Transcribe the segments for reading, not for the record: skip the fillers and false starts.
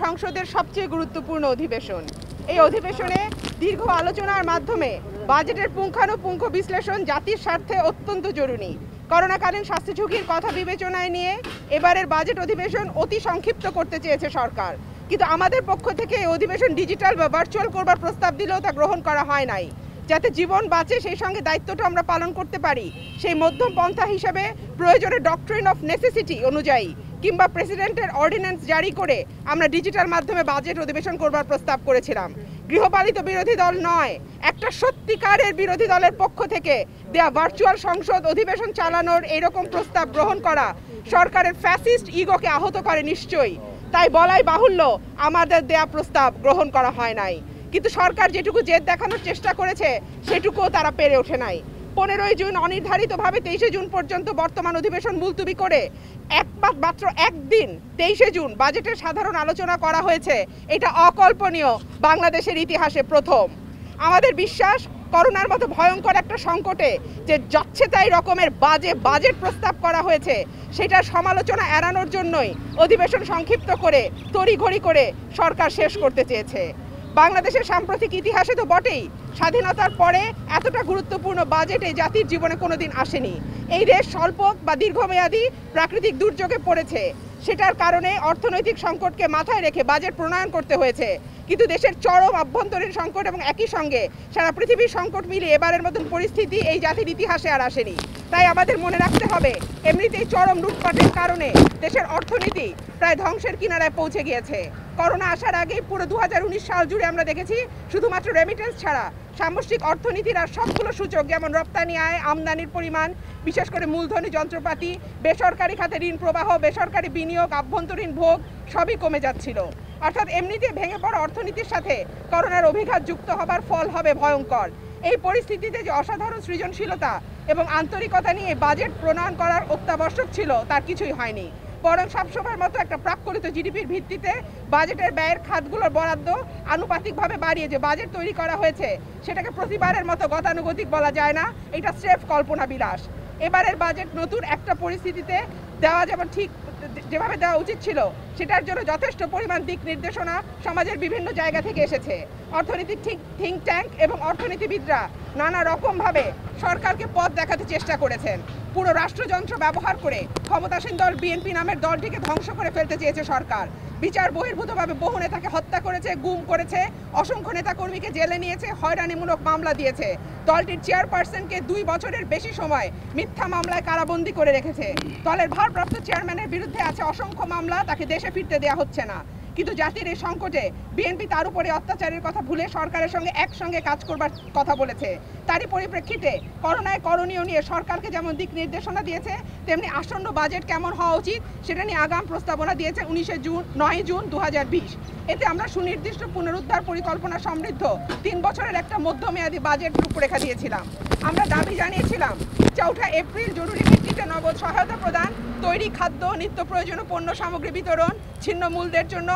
সংসদের সবচেয়ে গুরুত্বপূর্ণ অধিবেশন। এই অধিবেশনে দীর্ঘ আলোচনার মাধ্যমে বাজেটের পুঙ্খানুপুঙ্খ বিশ্লেষণ জাতির স্বার্থে অত্যন্ত জরুরি। করোনাকালীন স্বাস্থ্য ঝুঁকির কথা বিবেচনায় নিয়ে এবারের বাজেট অধিবেশন অতি সংক্ষিপ্ত করতে চেয়েছে সরকার, কিন্তু আমাদের পক্ষ থেকে এই অধিবেশন ডিজিটাল বা ভার্চুয়াল করবার প্রস্তাব দিলেও তা গ্রহণ করা হয় নাই। যাতে জীবন বাঁচে সেই সঙ্গে দায়িত্বটা আমরা পালন করতে পারি, সেই মধ্যম পন্থা হিসেবে প্রয়োজনে ডক্ট্রিন অফ নেসেসিটি অনুযায়ী কিংবা প্রেসিডেন্টের অর্ডিন্যান্স জারি করে আমরা ডিজিটাল মাধ্যমে বাজেট অধিবেশন করবার প্রস্তাব করেছিলাম। গৃহপালিত বিরোধী দল নয়, একটা সত্যিকারের বিরোধী দলের পক্ষ থেকে দেয়া ভার্চুয়াল সংসদ অধিবেশন চালানোর এরকম প্রস্তাব গ্রহণ করা সরকারের ফ্যাসিস্ট ইগোকে আহত করে নিশ্চয়ই। তাই বলাই বাহুল্য আমাদের দেয়া প্রস্তাব গ্রহণ করা হয় নাই, কিন্তু সরকার যেটুকু জেদ দেখানোর চেষ্টা করেছে সেটুকুও তারা পেরে ওঠে নাই। 15ই জুন অনির্ধারিতভাবে 23শে জুন পর্যন্ত বর্তমান অধিবেশন মুলতবি করে মাত্র একদিন 23শে জুন বাজেটের সাধারণ আলোচনা করা হয়েছে। এটা অকল্পনীয়, বাংলাদেশের ইতিহাসে প্রথম। আমাদের বিশ্বাস, করোনার মতো ভয়ঙ্কর একটা সংকটে যে যাচ্ছে তাই রকমের বাজে বাজেট প্রস্তাব করা হয়েছে সেটার সমালোচনা এড়ানোর জন্যই অধিবেশন সংক্ষিপ্ত করে তড়িঘড়ি করে সরকার শেষ করতে চেয়েছে। বাংলাদেশের সাম্প্রতিক ইতিহাসে তো বটেই, স্বাধীনতার পরে এতটা গুরুত্বপূর্ণ বাজেটে জাতির জীবনে কোনোদিন আসেনি। এই দেশ স্বল্প বা দীর্ঘমেয়াদী প্রাকৃতিক দুর্যোগে পড়েছে, সেটার কারণে অর্থনৈতিক সংকটকে মাথায় রেখে বাজেট প্রণয়ন করতে হয়েছে। কিন্তু দেশের চরম আভ্যন্তরীণ সংকট এবং একই সঙ্গে সারা পৃথিবীর সংকট মিলিয়ে এবারের মতন পরিস্থিতি এই জাতির ইতিহাসে আর আসেনি। তাই আমাদের মনে রাখতে হবে, এমনিতেই চরম লুটপাটের কারণে দেশের অর্থনীতি প্রায় ধ্বংসের কিনারায় পৌঁছে গিয়েছে। করোনা আসার আগেই পুরো 2019 সাল জুড়ে আমরা দেখেছি শুধুমাত্র রেমিটেন্স ছাড়া সামষ্টিক অর্থনীতির আর সবগুলো সূচক, যেমন রপ্তানি আয়, আমদানির পরিমাণ, বিশেষ করে মূলধনী যন্ত্রপাতি, বেসরকারি খাতে ঋণ প্রবাহ, বেসরকারি বিনিয়োগ, আভ্যন্তরীণ ভোগ সবই কমে যাচ্ছিল। অর্থাৎ এমনিতে ভেঙে পড়া অর্থনীতির সাথে করোনার অভিঘাত যুক্ত হবার ফল হবে ভয়ঙ্কর। এই পরিস্থিতিতে যে অসাধারণ সৃজনশীলতা এবং আন্তরিকতা নিয়ে বাজেট প্রণয়ন করার অত্যাবশ্যক ছিল তার কিছুই হয়নি, বরং সবসময়ের মতো একটা প্রাক্কলিত জিডিপির ভিত্তিতে বাজেটের ব্যয়ের খাতগুলোর বরাদ্দ আনুপাতিকভাবে বাড়িয়ে যে বাজেট তৈরি করা হয়েছে সেটাকে প্রতিবারের মতো গতানুগতিক বলা যায় না, এটা স্রেফ কল্পনা বিলাস। এবারের বাজেট নতুন একটা পরিস্থিতিতে দেওয়া যেমন ঠিক যেভাবে দেওয়া উচিত ছিল সেটার জন্য যথেষ্ট পরিমাণ দিক নির্দেশনা সমাজের বিভিন্ন জায়গা থেকে এসেছে। অর্থনৈতিক থিঙ্ক ট্যাঙ্ক এবং অর্থনীতিবিদরা নানা রকমভাবে সরকারকে পথ দেখাতে চেষ্টা করেছেন। পুরো রাষ্ট্রযন্ত্র ব্যবহার করে ক্ষমতাসীন দল বিএনপি নামের দলটিকে ধ্বংস করে ফেলতে চেয়েছে সরকার। বিচার বহির্ভূতভাবে বহু নেতাকে হত্যা করেছে, গুম করেছে, অসংখ্য নেতাকর্মীকে জেলে নিয়েছে, হয়রানিমূলক মামলা দিয়েছে। দলটির চেয়ারপারসনকে 2 বছরের বেশি সময় মিথ্যা মামলায় কারাবন্দী করে রেখেছে। দলের ভারপ্রাপ্ত চেয়ারম্যানের বিরুদ্ধে আছে অসংখ্য মামলা, তাকে দেশে ফিরতে দেওয়া হচ্ছে না। কিন্তু জাতির এই সংকটে বিএনপি তার উপরে অত্যাচারের কথা ভুলে সরকারের সঙ্গে একসঙ্গে কাজ করবার কথা বলেছে। তারই পরিপ্রেক্ষিতে করোনায় করণীয় নিয়ে সরকারকে যেমন দিক নির্দেশনা দিয়েছে, তেমনি আসন্ন বাজেট কেমন হওয়া উচিত সেটা নিয়ে আগাম প্রস্তাবনা দিয়েছে 9 জুন 2020। এতে আমরা সুনির্দিষ্ট পুনরুদ্ধার পরিকল্পনা সমৃদ্ধ 3 বছরের একটা মধ্যমেয়াদী বাজেট রূপরেখা দিয়েছিলাম। আমরা দাবি জানিয়েছিলাম 4 এপ্রিল জরুরি ভিত্তিতে নগদ সহায়তা প্রদান, তৈরি খাদ্য, নিত্য প্রয়োজনীয় পণ্য সামগ্রী বিতরণ, ছিন্ন মূলদের জন্য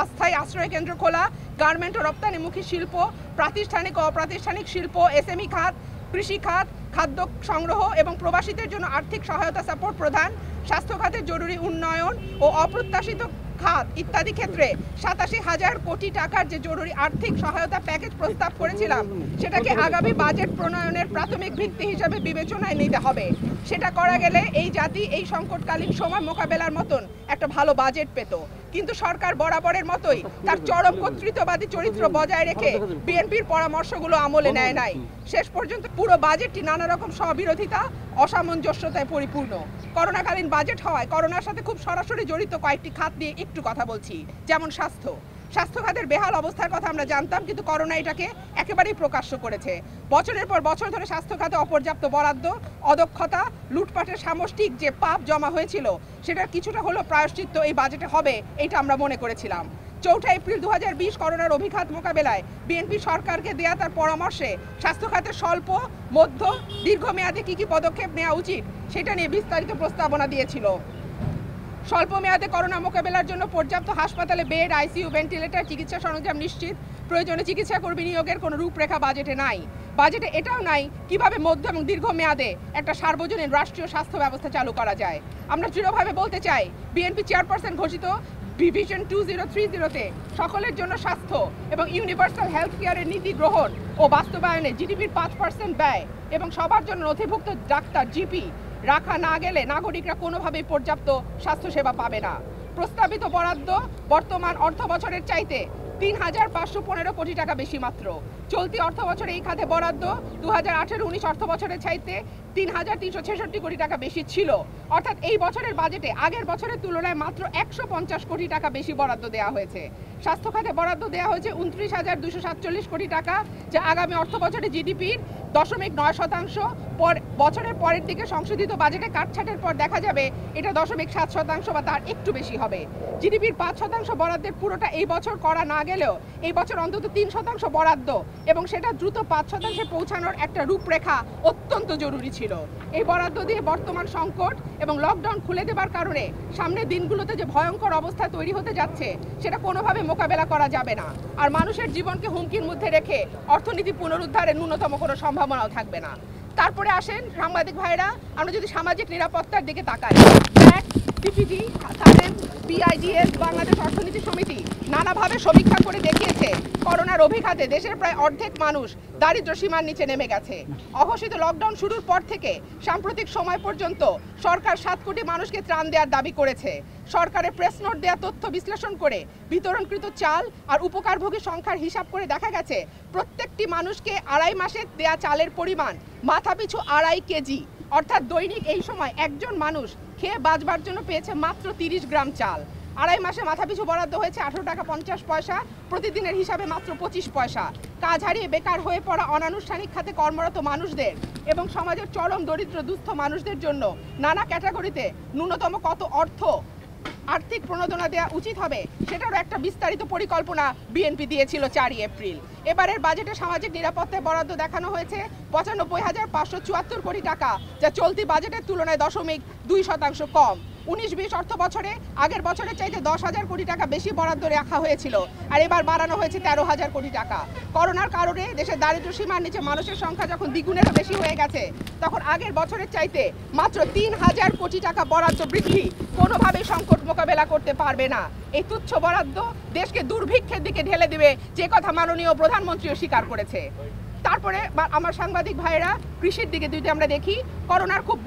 অস্থায়ী আশ্রয় কেন্দ্র খোলা, গার্মেন্ট ও রপ্তানিমুখী শিল্প, প্রাতিষ্ঠানিক ও অপ্রাতিষ্ঠানিক শিল্প, এসএমই খাত, কৃষি খাত, খাদ্য সংগ্রহ এবং প্রবাসীদের জন্য আর্থিক সহায়তা সাপোর্ট প্রদান, স্বাস্থ্য খাতের জরুরি উন্নয়ন ও অপ্রত্যাশিত খাত ইত্যাদি ক্ষেত্রে 87,000 কোটি টাকার যে জরুরি আর্থিক সহায়তা প্যাকেজ প্রস্তাব করেছিলাম সেটাকে আগামী বাজেট প্রণয়নের প্রাথমিক ভিত্তি হিসাবে বিবেচনায় নিতে হবে। সেটা করা গেলে এই জাতি এই সংকটকালীন সময় মোকাবেলার মতন একটা ভালো বাজেট পেত। কিন্তু সরকার বরাবরের মতোই তার চরম কর্তৃত্ববাদী চরিত্র বজায় রেখে বিএনপির পরামর্শগুলো আমলে নেয় নাই। শেষ পর্যন্ত পুরো বাজেটটি নানা রকম স্ববিরোধিতা, অসামঞ্জস্যতায় পরিপূর্ণ। করোনাকালীন বাজেট হওয়ায় করোনার সাথে খুব সরাসরি জড়িত কয়েকটি খাত নিয়ে একটু কথা বলছি, যেমন স্বাস্থ্য খাতের বেহাল অবস্থার কথা আমরা জানতাম, কিন্তু করোনা এটাকে একেবারেই প্রকাশ্য করেছে। বছরের পর বছর ধরে স্বাস্থ্য খাতে অপর্যাপ্ত বরাদ্দ, অদক্ষতা, লুটপাটের সামষ্টিক যে পাপ জমা হয়েছিল সেটার কিছুটা হলেও প্রায়শ্চিত্ত এই বাজেটে হবে, এটা আমরা মনে করেছিলাম। 4 এপ্রিল 2020 করোনার অভিঘাত মোকাবেলায় বিএনপি সরকারকে দেয়া তার পরামর্শে স্বাস্থ্য খাতে স্বল্প, মধ্য, দীর্ঘমেয়াদে কী পদক্ষেপ নেওয়া উচিত সেটা নিয়ে বিস্তারিত প্রস্তাবনা দিয়েছিল। স্বল্প মেয়াদে করোনা মোকাবেলার জন্য পর্যাপ্ত হাসপাতালে বেড, আইসিইউ, ভেন্টিলেটর, চিকিৎসা সরঞ্জাম নিশ্চিত, প্রয়োজনে চিকিৎসা কর্মী নিয়োগের কোনো রূপরেখা বাজেটে নাই। বাজেটে এটাও নাই কিভাবে মধ্য এবং দীর্ঘমেয়াদে একটা সার্বজনীন রাষ্ট্রীয় স্বাস্থ্য ব্যবস্থা চালু করা যায়। আমরা দৃঢ়ভাবে বলতে চাই, বিএনপি চেয়ারপারসন ঘোষিত ভিশন 2030-তে সকলের জন্য স্বাস্থ্য এবং ইউনিভার্সাল হেলথ কেয়ারের নীতি গ্রহণ ও বাস্তবায়নে জিডিপির 5% ব্যয় এবং সবার জন্য নথিভুক্ত ডাক্তার জিপি রাখা না গেলে নাগরিকরা কোনোভাবেই পর্যাপ্ত স্বাস্থ্যসেবা পাবে না। প্রস্তাবিত বরাদ্দ বর্তমান অর্থ বছরের চাইতে ৩,৫১৫ কোটি টাকা বেশি মাত্র। চলতি অর্থ বছরে এই খাতে বরাদ্দ 2018-19 অর্থ বছরের চাইতে ৩,৩৬৬ কোটি টাকা বেশি ছিল। অর্থাৎ এই বছরের বাজেটে আগের বছরের তুলনায় মাত্র 150 কোটি টাকা বেশি বরাদ্দ দেওয়া হয়েছে। স্বাস্থ্য খাতে বরাদ্দ দেওয়া হয়েছে 29,247 কোটি টাকা, যা আগামী অর্থ বছরে জিডিপির 0.9%। বছরের পরের দিকে সংশোধিত বাজেটে কাটছাটের পর দেখা যাবে এটা 0.7% বা তার একটু বেশি হবে। জিডিপির 5% বরাদ্দের পুরোটা এই বছর করা না গেলেও এই বছর অন্তত 3% বরাদ্দ এবং সেটা দ্রুত 5% পৌঁছানোর একটা রূপরেখা অত্যন্ত জরুরি ছিল। এই বরাদ্দ দিয়ে বর্তমান সংকট এবং লকডাউন খুলে দেবার কারণে সামনের দিনগুলোতে যে ভয়ঙ্কর অবস্থা তৈরি হতে যাচ্ছে সেটা কোনোভাবে মোকাবেলা করা যাবে না। আর মানুষের জীবনকে হুমকির মধ্যে রেখে অর্থনীতি পুনরুদ্ধারের ন্যূনতম কোনো সম্ভাবনাও থাকবে না। তারপরে আসেন সাংবাদিক ভাইরা, আমরা যদি সামাজিক নিরাপত্তার দিকে তাকাই, সিপিডি, বিআইডিএস, বাংলাদেশ অর্থনীতি সমিতি নানাভাবে সমীক্ষা করে দেখিয়েছে করোনার অভিঘাতে দেশের প্রায় অর্ধেক মানুষ দারিদ্র্য সীমার নিচে নেমে গেছে। অঘোষিত লকডাউন শুরুর পর থেকে সাম্প্রতিক সময় পর্যন্ত সরকার 7 কোটি মানুষকে ত্রাণ দেওয়ার দাবি করেছে। সরকারের প্রেস নোট দেওয়া তথ্য বিশ্লেষণ করে বিতরণকৃত চাল আর উপকারভোগী সংখ্যার হিসাব করে দেখা গেছে প্রত্যেকটি মানুষকে 2.5 মাসে দেয়া চালের পরিমাণ মাথাপিছু 2.5 কেজি, অর্থাৎ দৈনিক এই সময় একজন মানুষ খেয়ে বাঁচবার জন্য পেয়েছে মাত্র 30 গ্রাম চাল। 2.5 মাসে মাথাপিছু বরাদ্দ হয়েছে 18 টাকা 50 পয়সা, প্রতিদিনের হিসাবে মাত্র 25 পয়সা। কাজ হারিয়ে বেকার হয়ে পড়া অনানুষ্ঠানিক খাতে কর্মরত মানুষদের এবং সমাজের চরম দরিদ্র দুস্থ মানুষদের জন্য নানা ক্যাটাগরিতে ন্যূনতম কত আর্থিক প্রণোদনা দেওয়া উচিত হবে সেটারও একটা বিস্তারিত পরিকল্পনা বিএনপি দিয়েছিল 4 এপ্রিল। এবারের বাজেটে সামাজিক নিরাপত্তায় বরাদ্দ দেখানো হয়েছে 95,574 কোটি টাকা, যা চলতি বাজেটের তুলনায় 0.2% কম। 19-20 অর্থ বছরে আগের বছরের চাইতে 10,000 কোটি টাকা বেশি বরাদ্দ রাখা হয়েছিল, আর এবার বাড়ানো হয়েছে 13,000 কোটি টাকা। করোনার কারণে দেশের দারিদ্র্য সীমার নিচে মানুষের সংখ্যা যখন দ্বিগুণেরও বেশি হয়ে গেছে, তখন আগের বছরের চাইতে মাত্র 3,000 কোটি টাকা বরাদ্দ বৃদ্ধি কোনোভাবেই সংকট মোকাবেলা করতে পারবে না। এই তুচ্ছ বরাদ্দ দেশকে দুর্ভিক্ষের দিকে ঢেলে দিবে, যে কথা মাননীয় প্রধানমন্ত্রীও স্বীকার করেছে। তারপরে আমার সাংবাদিক ভাইয়েরা কৃষির দিকে যদি আমরা দেখি, করোনার খুব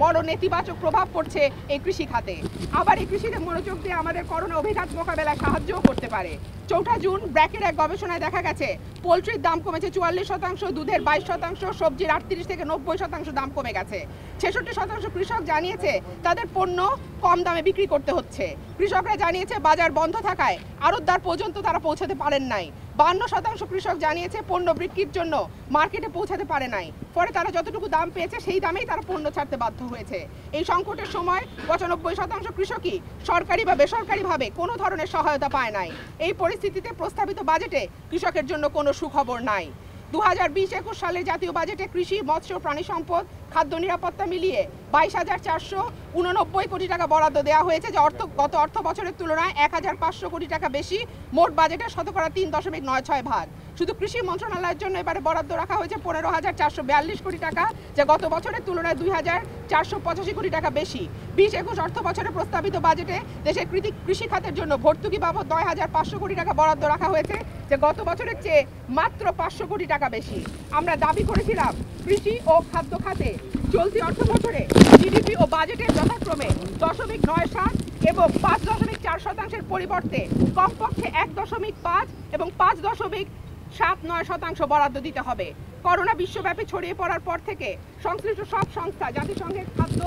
বড় নেতিবাচক প্রভাব পড়ছে এই কৃষি খাতে। আবার এই কৃষিতে মনোযোগ দিয়ে আমাদের করোনা অভিঘাত মোকাবেলায় সাহায্যও করতে পারে। 4 জুন ব্র্যাকের এক গবেষণায় দেখা গেছে পোলট্রির দাম কমেছে 44%, দুধের 22%, সবজির 38 থেকে 90% দাম কমে গেছে। 66% কৃষক জানিয়েছে তাদের পণ্য কম দামে বিক্রি করতে হচ্ছে। কৃষকরা জানিয়েছে বাজার বন্ধ থাকায় আড়তদার পর্যন্ত তারা পৌঁছাতে পারেন নাই। 52% কৃষক জানিয়েছে পণ্য বিক্রির জন্য মার্কেটে পৌঁছাতে পারে নাই, ফলে তারা যতটুকু দাম পেয়েছে সেই দামেই তারা পণ্য ছাড়তে বাধ্য হয়েছে। এই সংকটের সময় 95% কৃষকই সরকারি বা বেসরকারিভাবে কোনো ধরনের সহায়তা পায় নাই। এই পরিস্থিতিতে প্রস্তাবিত বাজেটে কৃষকের জন্য কোনো সুখবর নাই। 2020-21 সালের জাতীয় বাজেটে কৃষি, মৎস্য, প্রাণী সম্পদ, খাদ্য নিরাপত্তা মিলিয়ে 22,489 কোটি টাকা বরাদ্দ দেওয়া হয়েছে, যা গত অর্থ বছরের তুলনায় 1,500 কোটি টাকা বেশি। মোট বাজেটের 3.96 ভাগ। শুধু কৃষি মন্ত্রণালয়ের জন্য এবারে বরাদ্দ রাখা হয়েছে 15,442 কোটি টাকা, যা গত বছরের তুলনায় 2,485 কোটি টাকা বেশি। 20-21 অর্থ বছরে প্রস্তাবিত বাজেটে দেশের কৃষি খাতের জন্য ভর্তুকি বাবদ 9,500 কোটি টাকা বরাদ্দ রাখা হয়েছে, যা গত বছরের চেয়ে মাত্র 500 কোটি টাকা বেশি। আমরা দাবি করেছিলাম কৃষি ও খাদ্য খাতে চলতি অর্থ বছরে জিডিপি ও বাজেটের যথাক্রমে 0.97 এবং 5.4% পরিবর্তে কমপক্ষে 1.5 এবং 5.79% বরাদ্দ দিতে হবে। করোনা বিশ্বব্যাপী ছড়িয়ে পড়ার পর থেকে সংশ্লিষ্ট সব সংস্থা, জাতিসংঘের খাদ্য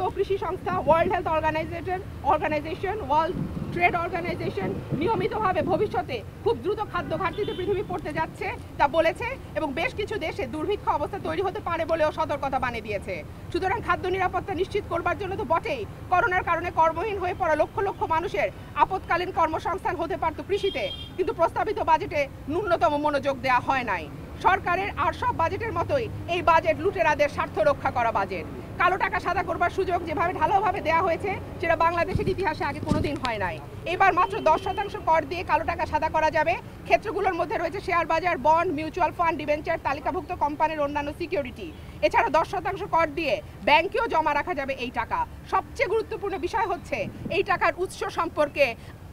ও কৃষি সংস্থা, world health organisation, world trade organisation নিয়মিতভাবে ভবিষ্যতে খুব দ্রুত খাদ্য ঘাটতিতে পৃথিবী পড়তে যাচ্ছে তা বলেছে এবং বেশ কিছু দেশে দুর্ভিক্ষ অবস্থা তৈরি হতে পারে বলেও সতর্কতা বানিয়ে দিয়েছে। সুতরাং খাদ্য নিরাপত্তা নিশ্চিত করবার জন্য তো বটেই, করোনার কারণে কর্মহীন হয়ে পড়া লক্ষ লক্ষ মানুষের আপৎকালীন কর্মসংস্থান হতে পারত কৃষিতে, কিন্তু প্রস্তাবিত বাজেটে ন্যূনতম মনোযোগ দেওয়া হয় নাই। সরকারের আর সব বাজেটের মতোই এই বাজেট লুটেরাদের স্বার্থ রক্ষা করা বাজেট। কালো টাকা সাদা করবার সুযোগ যেভাবে ঢালাওভাবে দেওয়া হয়েছে সেটা বাংলাদেশের ইতিহাসে আগে কোনোদিন হয় নাই। এবার মাত্র 10% কর দিয়ে কালো টাকা সাদা করা যাবে। ক্ষেত্রগুলোর মধ্যে রয়েছে শেয়ার বাজার, বন্ড, মিউচুয়াল ফান্ড, ডিবেঞ্চার, তালিকাভুক্ত কোম্পানির অন্যান্য সিকিউরিটি। এছাড়া 10% কর দিয়ে ব্যাংকেও জমা রাখা যাবে এই টাকা। সবচেয়ে গুরুত্বপূর্ণ বিষয় হচ্ছে এই টাকার উৎস সম্পর্কে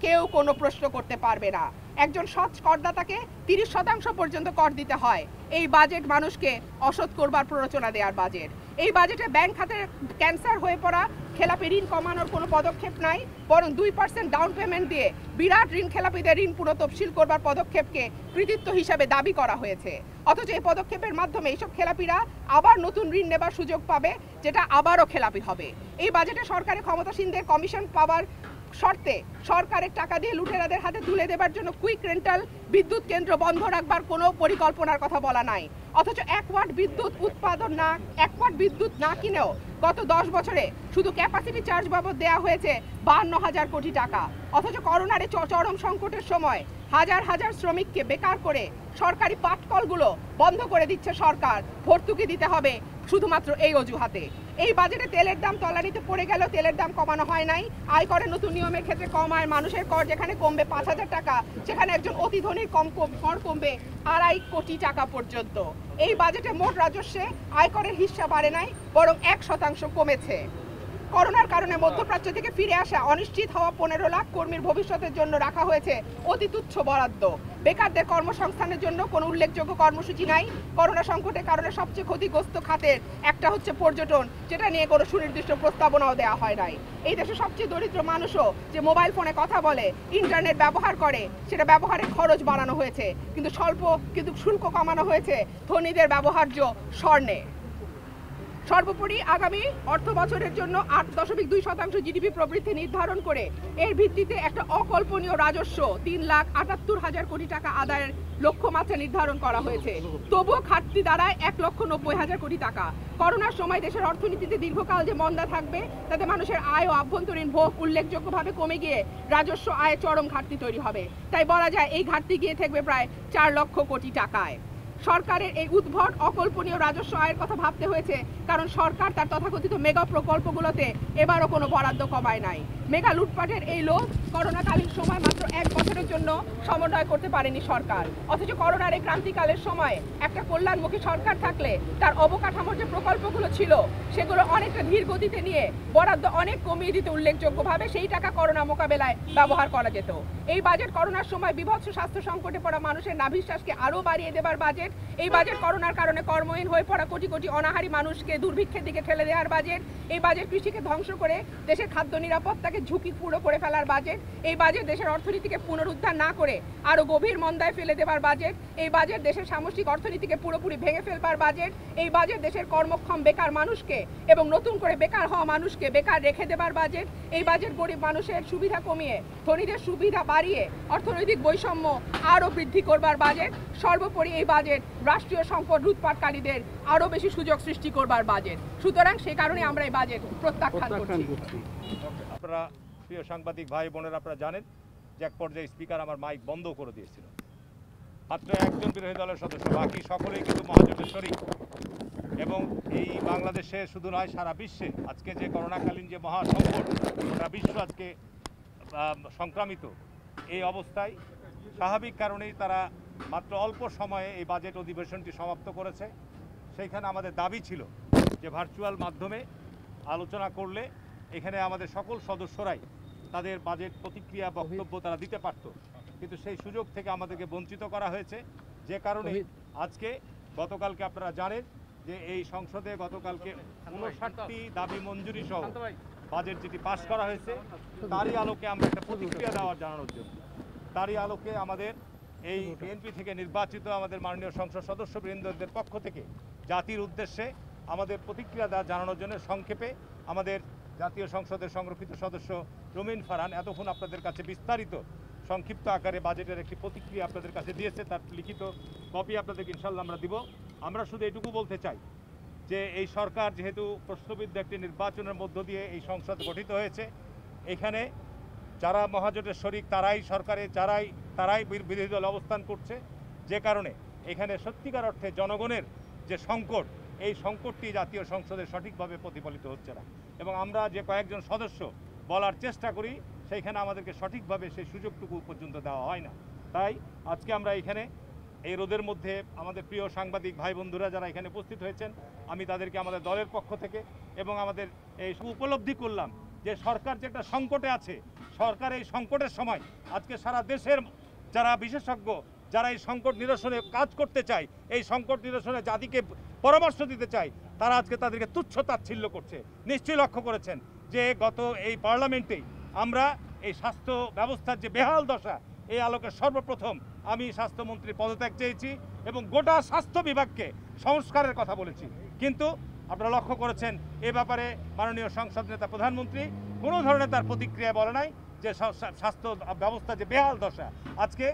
কেউ কোনো প্রশ্ন করতে পারবে না। একজন সৎ করদাতাকে 30% পর্যন্ত কর দিতে হয়। এই বাজেট মানুষকে অসৎ করবার প্ররোচনা দেওয়ার বাজেট। এই বাজেটে ব্যাংক খাতের ক্যান্সার হয়ে পড়া খেলাপি ঋণ কমানোর কোনো পদক্ষেপ নাই, বরং 2% ডাউন পেমেন্ট দিয়ে বিরাট ঋণ খেলাপিদের ঋণ পুনঃতফসিল করবার পদক্ষেপকে কৃতিত্ব হিসাবে দাবি করা হয়েছে। অথচ এই পদক্ষেপের মাধ্যমে এইসব খেলাপিরা আবার নতুন ঋণ নেবার সুযোগ পাবে, যেটা আবারও খেলাপি হবে। এই বাজেটে সরকারের ক্ষমতাসীনদের কমিশন পাওয়ার শর্তে সরকারের টাকা দিয়ে লুটেরাদের হাতে তুলে দেবার জন্য কুইক রেন্টাল বিদ্যুৎ কেন্দ্র বন্ধ রাখবার কোনো পরিকল্পনার কথা বলা নাই। অথচ 1 ওয়াট বিদ্যুৎ না কিনেও গত 10 বছরে শুধু ক্যাপাসিটি চার্জ বাবদ দেওয়া হয়েছে 52,000 কোটি টাকা। অথচ করোনার চরম সংকটের সময় হাজার হাজার শ্রমিককে বেকার করে সরকারি পাটকলগুলো বন্ধ করে দিচ্ছে সরকার। ভর্তুকি দিতে হবে শুধুমাত্র এই অজুহাতে। এই বাজেটে তেলের দাম তলানিতে পড়ে গেল, তেলের দাম কমানো হয় নাই। আয়করের নতুন নিয়মের ক্ষেত্রে কম আয় মানুষের কর যেখানে কমবে 5,000 টাকা, সেখানে একজন অতি ধনীর কর কমবে 2.5 কোটি টাকা পর্যন্ত। এই বাজেটে মোট রাজস্বে আয়করের হিস্সা বাড়ে নাই, বরং 1% কমেছে। করোনার কারণে মধ্যপ্রাচ্য থেকে ফিরে আসা অনিশ্চিত হওয়া 15 লাখ কর্মীর ভবিষ্যতের জন্য রাখা হয়েছে অতি তুচ্ছ বরাদ্দ। বেকারদের কর্মসংস্থানের জন্য কোনো উল্লেখযোগ্য কর্মসূচি নাই। করোনা সংকটের কারণে সবচেয়ে ক্ষতিগ্রস্ত খাতের একটা হচ্ছে পর্যটন, যেটা নিয়ে কোনো সুনির্দিষ্ট প্রস্তাবনাও দেওয়া হয় নাই। এই দেশে সবচেয়ে দরিদ্র মানুষও যে মোবাইল ফোনে কথা বলে, ইন্টারনেট ব্যবহার করে, সেটা ব্যবহারের খরচ বাড়ানো হয়েছে, কিন্তু শুল্ক কমানো হয়েছে ধনীদের ব্যবহার্য স্বর্ণে। সর্বোপরি আগামী অর্থ বছরের জন্য 8.2% জিডিপি প্রবৃদ্ধি নির্ধারণ করে এর ভিত্তিতে একটা অকল্পনীয় রাজস্ব 3,78,000 কোটি টাকা আদায়ের লক্ষ্যমাত্রা নির্ধারণ করা হয়েছে। তবুও ঘাটতি দাঁড়ায় 1,90,000 কোটি টাকা। করোনার সময় দেশের অর্থনীতিতে দীর্ঘকাল যে মন্দা থাকবে, তাতে মানুষের আয় ও আভ্যন্তরীণ ভোগ উল্লেখযোগ্যভাবে কমে গিয়ে রাজস্ব আয়ে চরম ঘাটতি তৈরি হবে। তাই বলা যায় এই ঘাটতি গিয়ে থাকবে প্রায় 4 লক্ষ কোটি টাকায়। সরকারের এই উদ্ভট অকল্পনীয় রাজস্ব আয়ের কথা ভাবতে হয়েছে কারণ সরকার তার তথাকথিত মেগা প্রকল্পগুলোতে এবারও কোনো বরাদ্দ কমায় নাই। মেগা লুটপাটের এই লোভ করোনাকালীন সময় মাত্র 1 বছরের জন্য সমন্বয় করতে পারেনি সরকার। অথচ করোনার এই ক্রান্তিকালের সময় একটা কল্যাণমুখী সরকার থাকলে তার অবকাঠামোর যে প্রকল্পগুলো ছিল সেগুলো অনেকটা ধীর গতিতে নিয়ে বরাদ্দ অনেক কমিয়ে দিতে উল্লেখযোগ্যভাবে সেই টাকা করোনা মোকাবেলায় ব্যবহার করা যেত। এই বাজেট করোনার সময় বিভৎস স্বাস্থ্য সংকটে পড়া মানুষের নাভিশ্বাসকে আরও বাড়িয়ে দেবার বাজেট। এই বাজেট করোনার কারণে কর্মহীন হয়ে পড়া কোটি কোটি অনাহারী মানুষকে দুর্ভিক্ষের দিকে ঠেলে দেওয়ার বাজেট। এই বাজেট কৃষিকে ধ্বংস করে দেশের খাদ্য নিরাপত্তাকে ঝুঁকিপূর্ণ করে ফেলার বাজেট। এই বাজেট দেশের অর্থনীতিকে পুনরুদ্ধার না করে আরও গভীর মন্দায় ফেলে দেবার বাজেট। এই বাজেট দেশের সামষ্টিক অর্থনীতিকে পুরোপুরি ভেঙে ফেলবার বাজেট। এই বাজেট দেশের কর্মক্ষম বেকার মানুষকে এবং নতুন করে বেকার হওয়া মানুষকে বেকার রেখে দেবার বাজেট। এই বাজেট গরিব মানুষের সুবিধা কমিয়ে ধনীদের সুবিধা বাড়িয়ে অর্থনৈতিক বৈষম্য আরও বৃদ্ধি করবার বাজেট। সর্বোপরি এই বাজেট রাষ্ট্রীয় সম্পদ লুটপাটকারীদের আরও বেশি সুযোগ সৃষ্টি করবার বাজেট। সুতরাং সেই কারণে আমরা এই বাজেট প্রত্যাখ্যান করছি। আপনারা প্রিয় সাংবাদিক ভাই বোনেরা, আপনারা জানেন যে এক পর্যায়ে স্পিকার আমার মাইক বন্ধ করে দিয়েছিল। মাত্র একজন বিরোধী দলের সদস্য, বাকি সকলেই কিন্তু মহাজোটের শরিক। এবং এই বাংলাদেশে শুধু নয়, সারা বিশ্বে আজকে যে করোনাকালীন যে মহাসংকট, সারা বিশ্ব আজকে সংক্রামিত। এই অবস্থায় স্বাভাবিক কারণেই তারা মাত্র অল্প সময়ে এই বাজেট অধিবেশনটি সমাপ্ত করেছে। সেইখানে আমাদের দাবি ছিল যে ভার্চুয়াল মাধ্যমে আলোচনা করলে এখানে আমাদের সকল সদস্যরাই তাদের বাজেট প্রতিক্রিয়া বক্তব্য তারা দিতে পারত, কিন্তু সেই সুযোগ থেকে আমাদেরকে বঞ্চিত করা হয়েছে। যে কারণে আজকে গতকালকে আপনারা জানেন যে এই সংসদে গতকালকে 59টি দাবি মঞ্জুরি সহ বাজেট যেটি পাশ করা হয়েছে, তারই আলোকে আমরা একটা প্রতিক্রিয়া দেওয়ার জানানোর জন্য, তারই আলোকে আমাদের এই বিএনপি থেকে নির্বাচিত আমাদের মাননীয় সংসদ সদস্যবৃন্দদের পক্ষ থেকে জাতির উদ্দেশ্যে আমাদের প্রতিক্রিয়া জানানোর জন্য সংক্ষেপে আমাদের জাতীয় সংসদের সংরক্ষিত সদস্য রুমিন ফারহান এতক্ষণ আপনাদের কাছে বিস্তারিত সংক্ষিপ্ত আকারে বাজেটের একটি প্রতিক্রিয়া আপনাদের কাছে দিয়েছে। তার লিখিত কপি আপনাদেরকে ইনশাল্লাহ আমরা দিব। আমরা শুধু এটুকু বলতে চাই যে এই সরকার যেহেতু প্রশ্নবিদ্ধ একটি নির্বাচনের মধ্য দিয়ে এই সংসদ গঠিত হয়েছে, এখানে যারা মহাজোটের শরিক তারাই সরকারে তারাই বিরোধী দল অবস্থান করছে, যে কারণে এখানে সত্যিকার অর্থে জনগণের যে সংকট এই সংকটটি জাতীয় সংসদে সঠিকভাবে প্রতিফলিত হচ্ছে না, এবং আমরা যে কয়েকজন সদস্য বলার চেষ্টা করি সেইখানে আমাদেরকে সঠিকভাবে সেই সুযোগটুকু পর্যন্ত দেওয়া হয় না। তাই আজকে আমরা এখানে এই রোদের মধ্যে আমাদের প্রিয় সাংবাদিক ভাই বন্ধুরা যারা এখানে উপস্থিত হয়েছেন, আমি তাদেরকে আমাদের দলের পক্ষ থেকে এবং আমাদের এই উপলব্ধি করলাম যে সরকার যে একটা সংকটে আছে, সরকার এই সংকটের সময় আজকে সারা দেশের যারা বিশেষজ্ঞ, যারা এই সংকট নিরসনে কাজ করতে চায়, এই সংকট নিরসনে জাতিকে পরামর্শ দিতে চায়, তারা আজকে তাদেরকে তুচ্ছ তাচ্ছিল্য করছে। নিশ্চয়ই লক্ষ্য করেছেন যে গত এই পার্লামেন্টেই আমরা এই স্বাস্থ্য ব্যবস্থার যে বেহাল দশা, এই আলোকে সর্বপ্রথম আমি স্বাস্থ্যমন্ত্রীর পদত্যাগ চেয়েছি এবং গোটা স্বাস্থ্য বিভাগকে সংস্কারের কথা বলেছি। কিন্তু আপনারা লক্ষ্য করেছেন এ ব্যাপারে মাননীয় সংসদ নেতা প্রধানমন্ত্রী কোনো ধরনের তার প্রতিক্রিয়া বলে নাই যে স্বাস্থ্য ব্যবস্থা যে বেহাল দশা। আজকে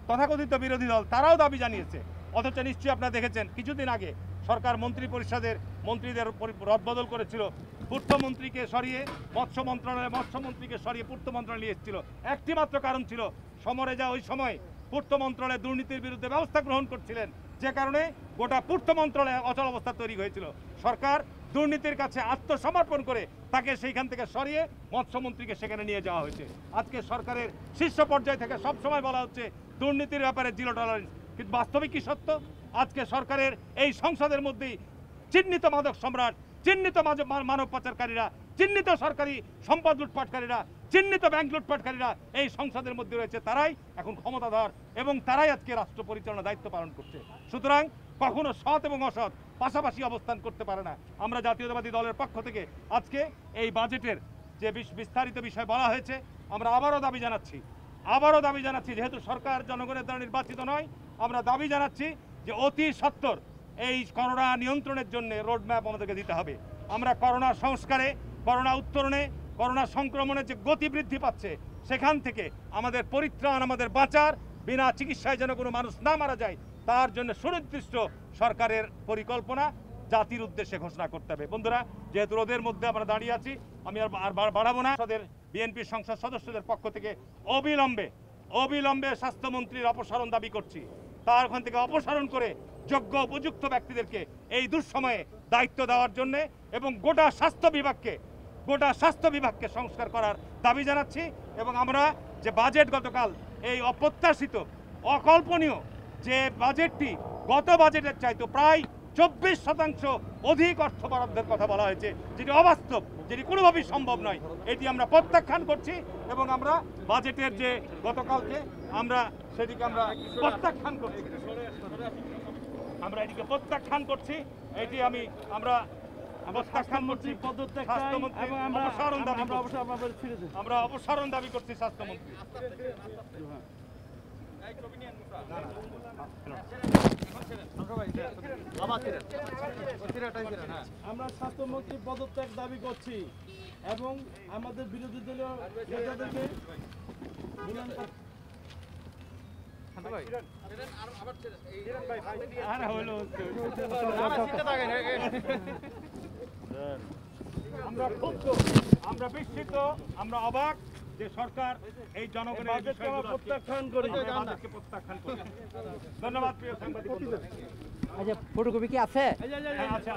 তথাকথিত বিরোধী দল তারাও দাবি জানিয়েছে, অথচ নিশ্চয়ই আপনারা দেখেছেন কিছুদিন আগে সরকার মন্ত্রী পরিষদের মন্ত্রীদের রদবদল করেছিল। পূর্তমন্ত্রীকে সরিয়ে মৎস্য মন্ত্রণালয়ে, মৎস্যমন্ত্রীকে সরিয়ে পূর্ত মন্ত্রণালয়ে এসেছিল। একটি মাত্র কারণ ছিল, সমরে যা ওই সময় পূর্ত মন্ত্রণালয়ে দুর্নীতির বিরুদ্ধে ব্যবস্থা গ্রহণ করছিলেন, যে কারণে গোটা পূর্ত মন্ত্রণালয়ে অচল অবস্থা তৈরি হয়েছিল। সরকার দুর্নীতির কাছে আত্মসমর্পণ করে তাকে সেইখান থেকে সরিয়ে মৎস্যমন্ত্রীকে সেখানে নিয়ে যাওয়া হয়েছে। আজকে সরকারের শীর্ষ পর্যায় থেকে সবসময় বলা হচ্ছে দুর্নীতির ব্যাপারে জিরো টলারেন্স, কিন্তু বাস্তবিক কি সত্য? আজকে সরকারের এই সংসদের মধ্যেই চিহ্নিত মাদক সম্রাট, চিহ্নিত মানব পাচারকারীরা, চিহ্নিত সরকারি সম্পদ লুটপাটকারীরা, চিহ্নিত ব্যাংক লুটপাটকারীরা এই সংসদের মধ্যে রয়েছে। তারাই এখন ক্ষমতাধর এবং তারাই আজকে রাষ্ট্র পরিচালনার দায়িত্ব পালন করছে। সুতরাং কখনো সৎ এবং অসৎ পাশাপাশি অবস্থান করতে পারে না। আমরা জাতীয়তাবাদী দলের পক্ষ থেকে আজকে এই বাজেটের যে বিস্তারিত বিষয় বলা হয়েছে, আমরা আবারও দাবি জানাচ্ছি যেহেতু সরকার জনগণের দ্বারা নির্বাচিত নয়, আমরা দাবি জানাচ্ছি যে অতি সত্বর এই করোনা নিয়ন্ত্রণের জন্য রোডম্যাপ আমাদেরকে দিতে হবে। আমরা করোনা সংস্কারে, করোনা উত্তরণে, করোনা সংক্রমণের যে গতি বৃদ্ধি পাচ্ছে সেখান থেকে আমাদের পরিত্রাণ, আমাদের বাঁচার, বিনা চিকিৎসায় যেন কোনো মানুষ না মারা যায়, তার জন্য সুনির্দিষ্ট সরকারের পরিকল্পনা জাতির উদ্দেশ্যে ঘোষণা করতে হবে। বন্ধুরা, যেহেতু রোদের মধ্যে আমরা দাঁড়িয়ে আছি, আমি আর বাড়াবো না। বিএনপির সংসদ সদস্যদের পক্ষ থেকে অবিলম্বে স্বাস্থ্যমন্ত্রীর অপসারণ দাবি করছি। তার ওখান থেকে অপসারণ করে যোগ্য উপযুক্ত ব্যক্তিদেরকে এই দুঃসময়ে দায়িত্ব দেওয়ার জন্য এবং গোটা স্বাস্থ্য বিভাগকে সংস্কার করার দাবি জানাচ্ছি। এবং আমরা যে বাজেট গতকাল, এই অপ্রত্যাশিত, অকল্পনীয় যে বাজেটটি গত বাজেটের চাইতে প্রায় 24% অধিক অর্থ বরাদ্দের কথা বলা হয়েছে, যেটি অবাস্তব, যেটি কোনোভাবেই সম্ভব নয়, এটি আমরা প্রত্যাখ্যান করছি। এবং আমরা বাজেটের যে গতকালকে আমরা সেটিকে আমরা প্রত্যাখ্যান করছি, এটিকে প্রত্যাখ্যান করছি। এটি আমরা প্রত্যাখ্যান করছি। আমরা অপসারণ দাবি করছি স্বাস্থ্যমন্ত্রী। আমরা স্বাস্থ্যমন্ত্রী পদত্যাগ দাবি করছি এবং আমাদের বিরোধী দলীয় নেতাদেরকে আমরা বিস্মিত, আমরা অবাক যে সরকার এই জনগণের প্রত্যাখ্যান করি। ধন্যবাদ প্রিয় সাংবাদিক। আচ্ছা, ফটোকপি কি আছে? আচ্ছা।